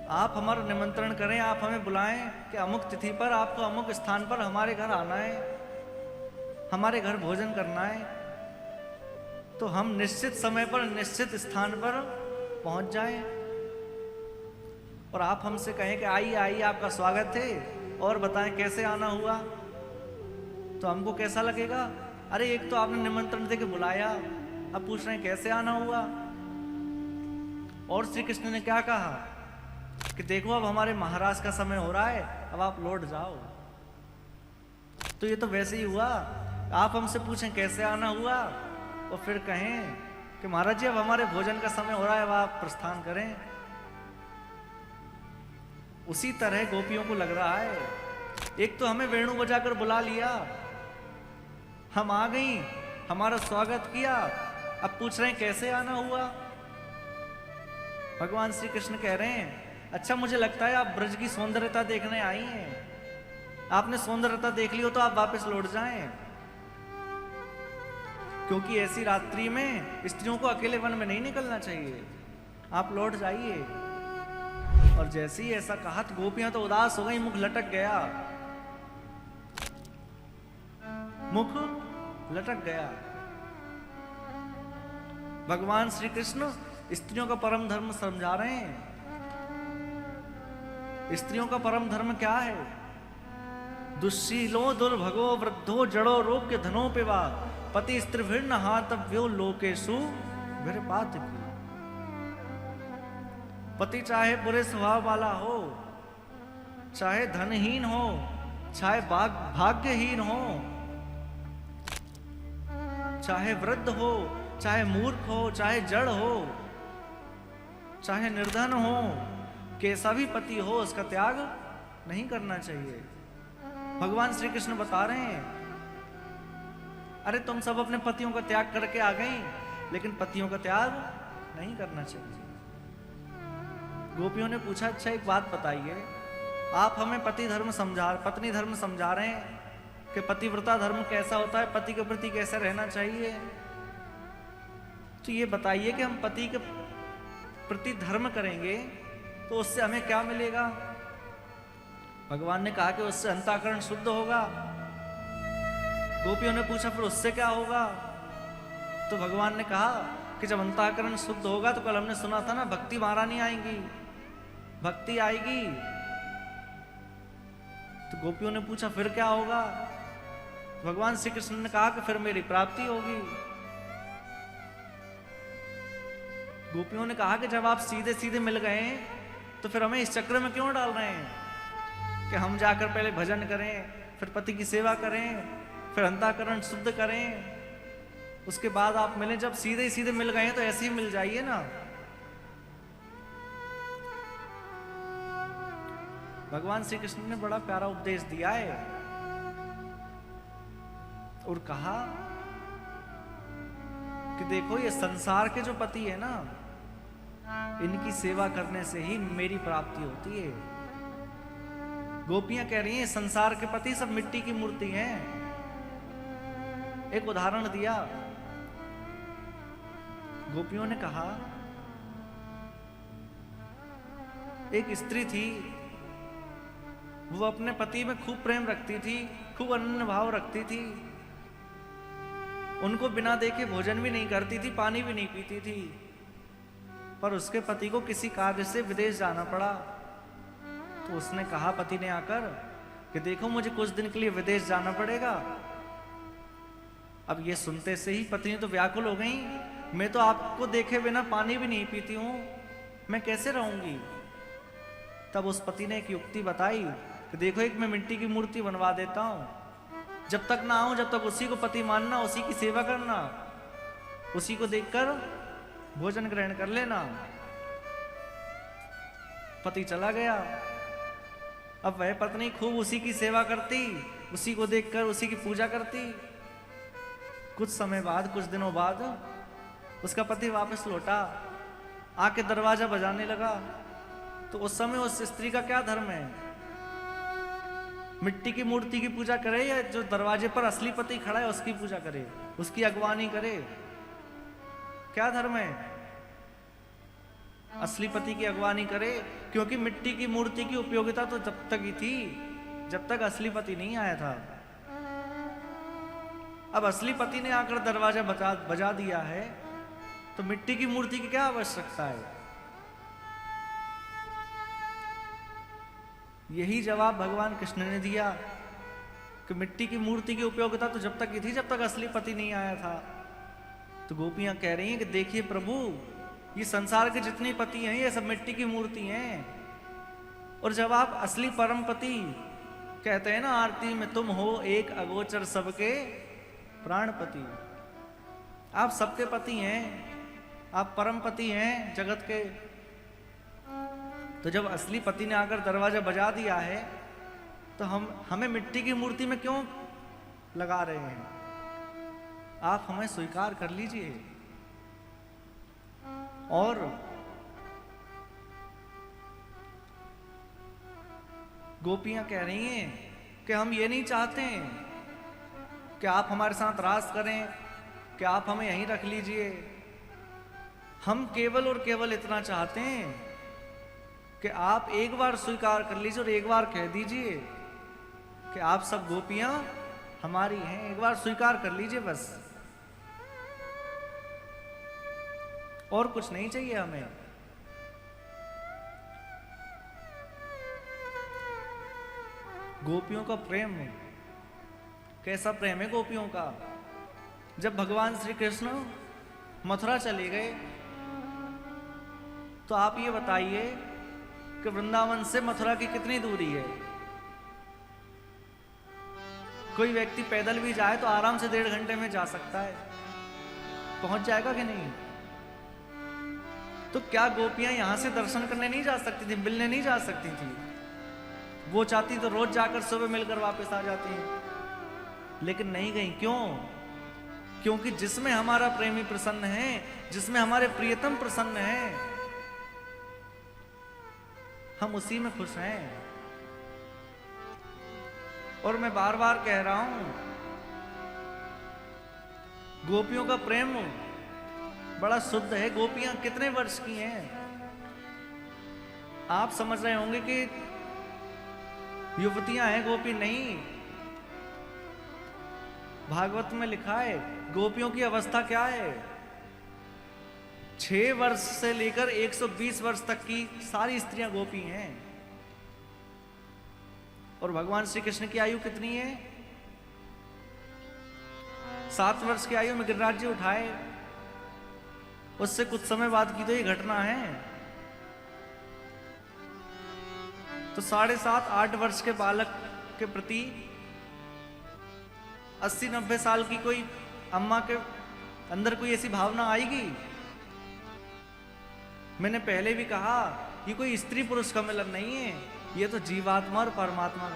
आप हमारा निमंत्रण करें, आप हमें बुलाएं कि अमुक तिथि पर आपको अमुक स्थान पर हमारे घर आना है, हमारे घर भोजन करना है, तो हम निश्चित समय पर निश्चित स्थान पर पहुंच जाएं। और आप हमसे कहें कि आइए आइए आपका स्वागत है और बताएं कैसे आना हुआ, तो हमको कैसा लगेगा? अरे एक तो आपने निमंत्रण देके बुलाया, अब पूछ रहे हैं कैसे आना हुआ। और श्री कृष्ण ने क्या कहा कि देखो अब हमारे महाराज का समय हो रहा है, अब आप लौट जाओ। तो ये तो वैसे ही हुआ, आप हमसे पूछें कैसे आना हुआ और फिर कहें कि महाराज जी अब हमारे भोजन का समय हो रहा है, अब आप प्रस्थान करें। उसी तरह गोपियों को लग रहा है, एक तो हमें वेणु बजाकर बुला लिया, हम आ गई, हमारा स्वागत किया, अब पूछ रहे हैं कैसे आना हुआ। भगवान श्री कृष्ण कह रहे हैं अच्छा मुझे लगता है आप ब्रज की सौंदर्यता देखने आई हैं, आपने सौंदर्यता देख ली हो तो आप वापस लौट जाएं, क्योंकि ऐसी रात्रि में स्त्रियों को अकेले वन में नहीं निकलना चाहिए, आप लौट जाइए। और जैसे ही ऐसा कहा तो गोपियां तो उदास हो गई, मुख लटक गया, मुख लटक गया। भगवान श्री कृष्ण स्त्रियों का परम धर्म समझा रहे हैं। स्त्रियों का परम धर्म क्या है? दुश्शीलो दुर्भगो वृद्धो जड़ो रोग्य धनो पे वा पति स्त्रीभिर्न हातव्यो लोकेशु विरपात की। पति चाहे बुरे स्वभाव वाला हो, चाहे धनहीन हो, चाहे भाग्यहीन हो, चाहे वृद्ध हो, चाहे मूर्ख हो, चाहे जड़ हो, चाहे निर्धन हो, कैसा भी पति हो उसका त्याग नहीं करना चाहिए। भगवान श्री कृष्ण बता रहे हैं अरे तुम सब अपने पतियों का त्याग करके आ गई, लेकिन पतियों का त्याग नहीं करना चाहिए। गोपियों ने पूछा अच्छा एक बात बताइए, आप हमें पति धर्म पत्नी धर्म समझा रहे हैं कि पतिव्रता धर्म कैसा होता है, पति के प्रति कैसे रहना चाहिए, तो ये बताइए कि हम पति के प्रति धर्म करेंगे तो उससे हमें क्या मिलेगा? भगवान ने कहा कि उससे अंतःकरण शुद्ध होगा। गोपियों ने पूछा फिर उससे क्या होगा? तो भगवान ने कहा कि जब अंतःकरण शुद्ध होगा तो कल हमने सुना था ना, भक्ति महारानी आएंगी, भक्ति आएगी। तो गोपियों ने पूछा फिर क्या होगा? तो भगवान श्री कृष्ण ने कहा कि फिर मेरी प्राप्ति होगी। गोपियों ने कहा कि जब आप सीधे सीधे मिल गए तो फिर हमें इस चक्र में क्यों डाल रहे हैं कि हम जाकर पहले भजन करें, फिर पति की सेवा करें, फिर अंतःकरण शुद्ध करें, उसके बाद आप मिलें। जब सीधे सीधे मिल गए तो ऐसे ही मिल जाइए ना। भगवान श्री कृष्ण ने बड़ा प्यारा उपदेश दिया है और कहा कि देखो ये संसार के जो पति है ना, इनकी सेवा करने से ही मेरी प्राप्ति होती है। गोपियां कह रही हैं संसार के पति सब मिट्टी की मूर्ति हैं। एक उदाहरण दिया। गोपियों ने कहा एक स्त्री थी, वो अपने पति में खूब प्रेम रखती थी, खूब अनन्य भाव रखती थी, उनको बिना देखे भोजन भी नहीं करती थी, पानी भी नहीं पीती थी। पर उसके पति को किसी कार्य से विदेश जाना पड़ा, तो उसने कहा पति ने आकर कि देखो मुझे कुछ दिन के लिए विदेश जाना पड़ेगा। अब ये सुनते से ही पत्नी तो व्याकुल हो गई, मैं तो आपको देखे बिना पानी भी नहीं पीती हूं, मैं कैसे रहूंगी? तब उस पति ने एक युक्ति बताई कि देखो एक मैं मिट्टी की मूर्ति बनवा देता हूं, जब तक ना आऊं जब तक उसी को पति मानना, उसी की सेवा करना, उसी को देखकर भोजन ग्रहण कर लेना। पति चला गया। अब वह पत्नी खूब उसी की सेवा करती, उसी को देखकर उसी की पूजा करती। कुछ समय बाद, कुछ दिनों बाद उसका पति वापस लौटा, आके दरवाजा बजाने लगा। तो उस समय उस स्त्री का क्या धर्म है? मिट्टी की मूर्ति की पूजा करे या जो दरवाजे पर असली पति खड़ा है उसकी पूजा करे, उसकी अगवानी करे? क्या धर्म है? असली पति की अगवानी करे, क्योंकि मिट्टी की मूर्ति की उपयोगिता तो जब तक ही थी जब तक असली पति नहीं आया था। अब असली पति ने आकर दरवाजा बजा दिया है तो मिट्टी की मूर्ति की क्या आवश्यकता है? यही जवाब भगवान कृष्ण ने दिया कि मिट्टी की मूर्ति की उपयोगिता तो जब तक ही थी जब तक असली पति नहीं आया था। तो गोपियां कह रही हैं कि देखिए प्रभु, ये संसार के जितने पति हैं ये सब मिट्टी की मूर्ति हैं, और जब आप असली परम पति कहते हैं ना, आरती में तुम हो एक अगोचर सबके प्राणपति, आप सबके पति हैं, आप परम पति हैं जगत के। तो जब असली पति ने आकर दरवाजा बजा दिया है तो हमें मिट्टी की मूर्ति में क्यों लगा रहे हैं? आप हमें स्वीकार कर लीजिए। और गोपियां कह रही हैं कि हम ये नहीं चाहते कि आप हमारे साथ रास करें, कि आप हमें यहीं रख लीजिए। हम केवल और केवल इतना चाहते हैं कि आप एक बार स्वीकार कर लीजिए और एक बार कह दीजिए कि आप सब गोपियां हमारी हैं। एक बार स्वीकार कर लीजिए बस, और कुछ नहीं चाहिए हमें। गोपियों का प्रेम, कैसा प्रेम है गोपियों का। जब भगवान श्री कृष्ण मथुरा चले गए तो आप ये बताइए कि वृंदावन से मथुरा की कितनी दूरी है? कोई व्यक्ति पैदल भी जाए तो आराम से 1.5 घंटे में जा सकता है, पहुंच जाएगा कि नहीं? तो क्या गोपियां यहां से दर्शन करने नहीं जा सकती थी, मिलने नहीं जा सकती थी? वो चाहती तो रोज जाकर सुबह मिलकर वापस आ जाती, लेकिन नहीं गई। क्यों? क्योंकि जिसमें हमारा प्रेमी प्रसन्न है, जिसमें हमारे प्रियतम प्रसन्न है, हम उसी में खुश हैं। और मैं बार बार कह रहा हूं, गोपियों का प्रेम बड़ा शुद्ध है। गोपियां कितने वर्ष की हैं? आप समझ रहे होंगे कि युवतियां हैं, गोपी नहीं। भागवत में लिखा है गोपियों की अवस्था क्या है। 6 वर्ष से लेकर 120 वर्ष तक की सारी स्त्रियां गोपी हैं। और भगवान श्री कृष्ण की आयु कितनी है? 7 वर्ष की आयु में गिरिराज जी उठाए, उससे कुछ समय बाद की तो ये घटना है। तो 7.5-8 वर्ष के बालक के प्रति 80-90 साल की कोई अम्मा के अंदर कोई ऐसी भावना आएगी? मैंने पहले भी कहा, ये कोई स्त्री पुरुष का मिलन नहीं है, ये तो जीवात्मा और परमात्मा का